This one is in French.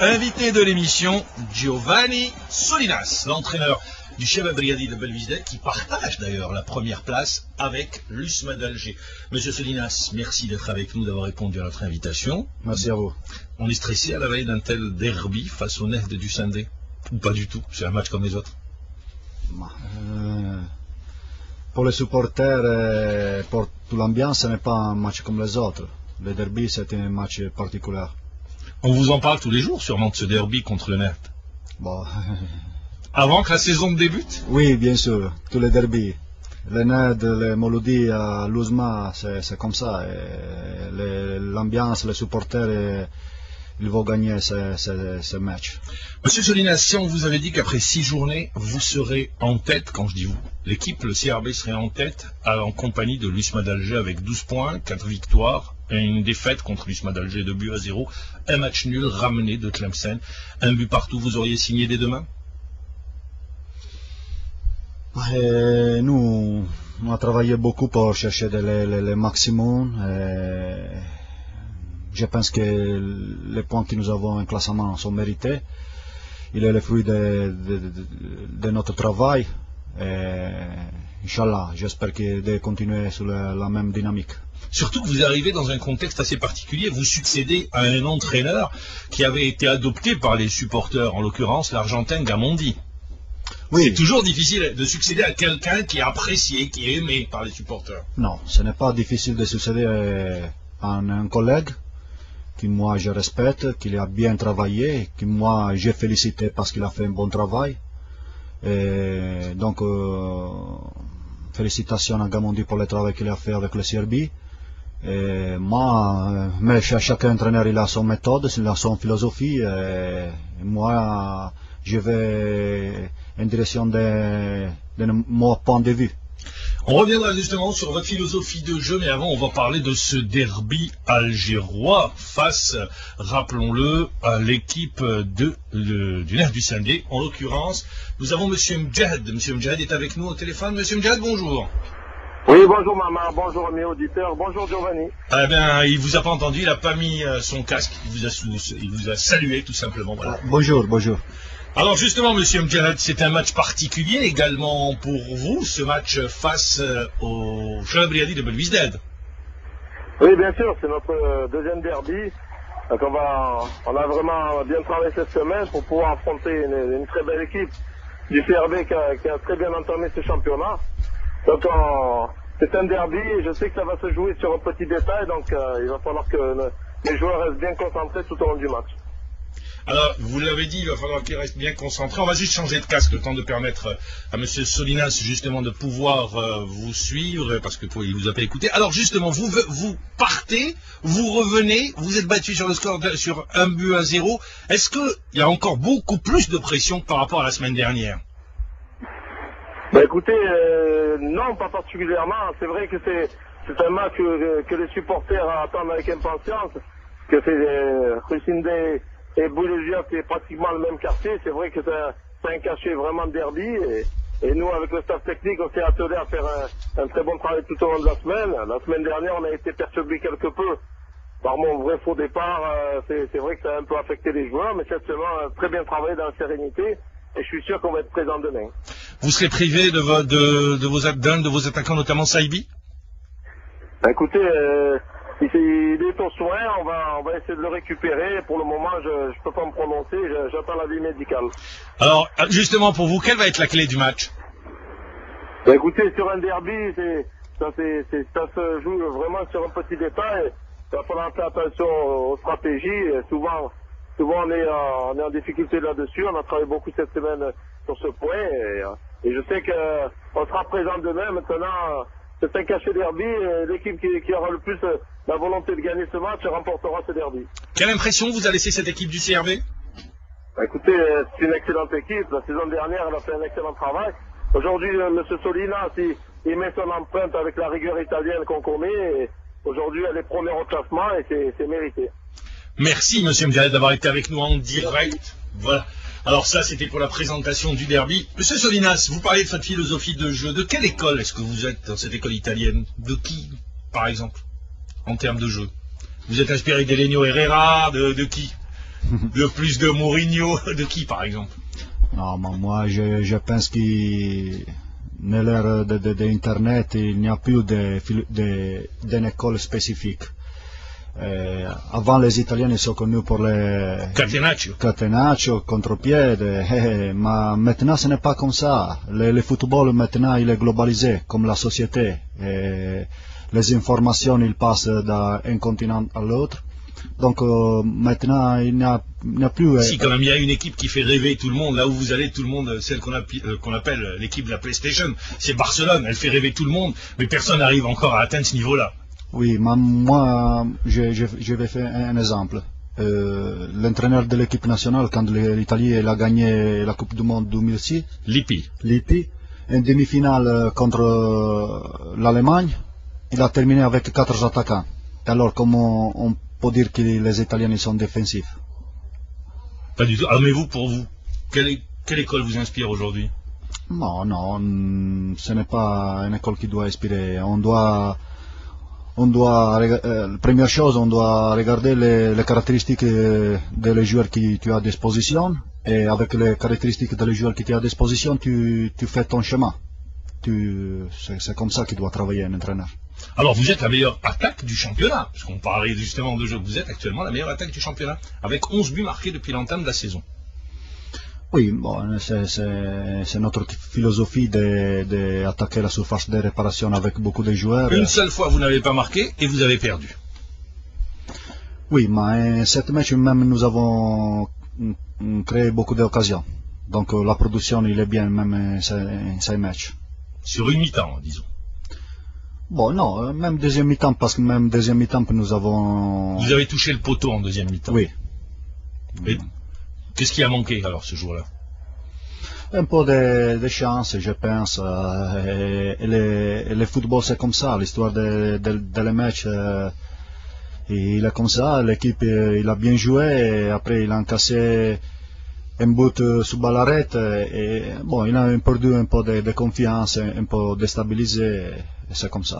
Invité de l'émission, Giovanni Solinas, l'entraîneur du Chebab Briadi de Belvisdel, qui partage d'ailleurs la première place avec l'USMA d'Alger. Monsieur Solinas, merci d'être avec nous, d'avoir répondu à notre invitation. Merci à vous. On est stressé à la veille d'un tel derby face au Nef du Sindé? Ou pas du tout? C'est un match comme les autres? Pour les supporters et pour toute l'ambiance, ce n'est pas un match comme les autres. Le derby, c'est un match particulier. On vous en parle tous les jours sûrement de ce derby contre le Nef. Bon. Avant que la saison débute? Oui, bien sûr, tous les derbys. Le NED, les Moloudi à l'USMA, c'est comme ça. L'ambiance, les supporters, ils vont gagner ce match. Monsieur Solinas, si on vous avait dit qu'après 6 journées, vous serez en tête, quand je dis vous, l'équipe, le CRB serait en tête en compagnie de l'USMA d'Alger avec 12 points, 4 victoires, et une défaite contre l'USMA d'Alger, 2-0, un match nul ramené de Tlemcen, un but partout, vous auriez signé dès demain? Nous, on a travaillé beaucoup pour chercher le maximum. Je pense que les points que nous avons en classement sont mérités. Il est le fruit de notre travail. Inch'Allah, j'espère de continuer sur la même dynamique. Surtout que vous arrivez dans un contexte assez particulier, vous succédez à un entraîneur qui avait été adopté par les supporters, en l'occurrence l'Argentin Gamondi. Oui. C'est toujours difficile de succéder à quelqu'un qui est apprécié, qui est aimé par les supporters. Non, ce n'est pas difficile de succéder à un collègue que moi je respecte, qu'il a bien travaillé, que moi j'ai félicité parce qu'il a fait un bon travail. Et donc, félicitations à Gamondi pour le travail qu'il a fait avec le CRB. Mais chaque entraîneur il a son méthode, il a son philosophie. Et moi, je vais en direction de mon point de vue. On reviendra justement sur votre philosophie de jeu, mais avant on va parler de ce derby algérois face, rappelons-le, à l'équipe du Nef du Sindé. En l'occurrence, nous avons Monsieur Mdjahd. Monsieur Mdjahd est avec nous au téléphone. Monsieur Mdjahd, bonjour. Oui, bonjour maman, bonjour mes auditeurs, bonjour Giovanni. Eh bien, il vous a pas entendu, il n'a pas mis son casque, il vous a salué tout simplement. Voilà. Bonjour, bonjour. Alors justement, Monsieur Mdjahd, c'est un match particulier également pour vous, ce match face au Chebab Briadi de Belvisdel. Oui, bien sûr, c'est notre deuxième derby. Donc on a vraiment bien travaillé cette semaine pour pouvoir affronter une très belle équipe du CRB qui a très bien entamé ce championnat. Donc c'est un derby et je sais que ça va se jouer sur un petit détail, donc il va falloir que les joueurs restent bien concentrés tout au long du match. Alors, vous l'avez dit, il va falloir qu'ils restent bien concentrés. On va juste changer de casque, le temps de permettre à M. Solinas justement de pouvoir vous suivre, parce que il vous a pas écouté. Alors justement, vous partez, vous revenez, vous êtes battu sur le score sur 1-0. Est-ce qu'il y a encore beaucoup plus de pression par rapport à la semaine dernière? Écoutez, non, pas particulièrement. C'est vrai que c'est un match que les supporters attendent avec impatience, que c'est Rusindé et Boulégia, c'est pratiquement le même quartier. C'est vrai que c'est un cachet vraiment derby. Et nous, avec le staff technique, on s'est attelé à faire un très bon travail tout au long de la semaine. La semaine dernière, on a été perturbé quelque peu par mon vrai faux départ. C'est vrai que ça a un peu affecté les joueurs, mais cette semaine, on a très bien travaillé dans la sérénité. Et je suis sûr qu'on va être présent demain. Vous serez privé d'un de vos attaquants, notamment Saïbi? Écoutez, il est au soin, on va essayer de le récupérer. Pour le moment, je ne peux pas me prononcer, j'attends l'avis médical. Alors, justement, pour vous, quelle va être la clé du match? Écoutez, sur un derby, ça se joue vraiment sur un petit détail. Il va falloir faire attention aux stratégies. Souvent on est en difficulté là-dessus. On a travaillé beaucoup cette semaine sur ce point. Et je sais qu'on sera présent demain. Maintenant, c'est un cachet derby. L'équipe qui aura le plus la volonté de gagner ce match remportera ce derby. Quelle impression vous a laissé cette équipe du CRB? Écoutez, c'est une excellente équipe. La saison dernière, elle a fait un excellent travail. Aujourd'hui, M. Solinas, il met son empreinte avec la rigueur italienne qu'on connaît. Aujourd'hui, elle est première au classement et c'est mérité. Merci, Monsieur Mdjahd, d'avoir été avec nous en direct. Voilà. Alors ça, c'était pour la présentation du derby. Monsieur Solinas, vous parlez de votre philosophie de jeu. De quelle école est-ce que vous êtes dans cette école italienne? De qui, par exemple, en termes de jeu? Vous êtes inspiré d'Elenio Herrera, de qui? Le plus de Mourinho, de qui par exemple? Non, mais moi je pense que dans l'ère d'Internet, il n'y a plus d'une école spécifique. Avant, les Italiens sont connus pour les catenaccio, contre-pied, mais maintenant ce n'est pas comme ça. Le football maintenant il est globalisé comme la société. Les informations ils passent d'un continent à l'autre. Donc maintenant il n'y a plus. Si quand même il y a une équipe qui fait rêver tout le monde, là où vous allez, tout le monde, celle qu'on appelle l'équipe de la PlayStation, c'est Barcelone. Elle fait rêver tout le monde, mais personne n'arrive encore à atteindre ce niveau-là. Oui, mais moi, je vais faire un exemple. L'entraîneur de l'équipe nationale, quand l'Italie a gagné la Coupe du Monde 2006, Lippi, en demi-finale contre l'Allemagne, il a terminé avec 4 attaquants. Alors, comment on peut dire que les Italiens sont défensifs? Pas du tout. Alors, mais vous, pour vous, quelle école vous inspire aujourd'hui? Non, ce n'est pas une école qui doit inspirer. Première chose, on doit regarder les caractéristiques des joueurs que tu as à disposition, et avec les caractéristiques des joueurs que tu as à disposition, tu fais ton chemin. C'est comme ça qu'il doit travailler un entraîneur. Alors vous êtes la meilleure attaque du championnat, puisqu'on parlait justement de jeu, vous êtes actuellement la meilleure attaque du championnat, avec 11 buts marqués depuis l'entame de la saison. Oui, bon, c'est notre philosophie d'attaquer la surface de réparation avec beaucoup de joueurs. Une seule fois vous n'avez pas marqué et vous avez perdu. Oui, mais cette match même nous avons créé beaucoup d'occasions. Donc la production il est bien même ces matchs. Sur une mi-temps, disons. Bon, non, même deuxième mi-temps, parce que même deuxième mi-temps nous avons... Vous avez touché le poteau en deuxième mi-temps. Oui. Et qu'est-ce qui a manqué alors ce jour-là? Un peu de chance, je pense. Et le football c'est comme ça, l'histoire de les matchs. Il est comme ça, l'équipe il a bien joué, et après il a encaissé un but sous balle arrête, et bon, il a perdu un peu de confiance, un peu déstabilisé, et c'est comme ça.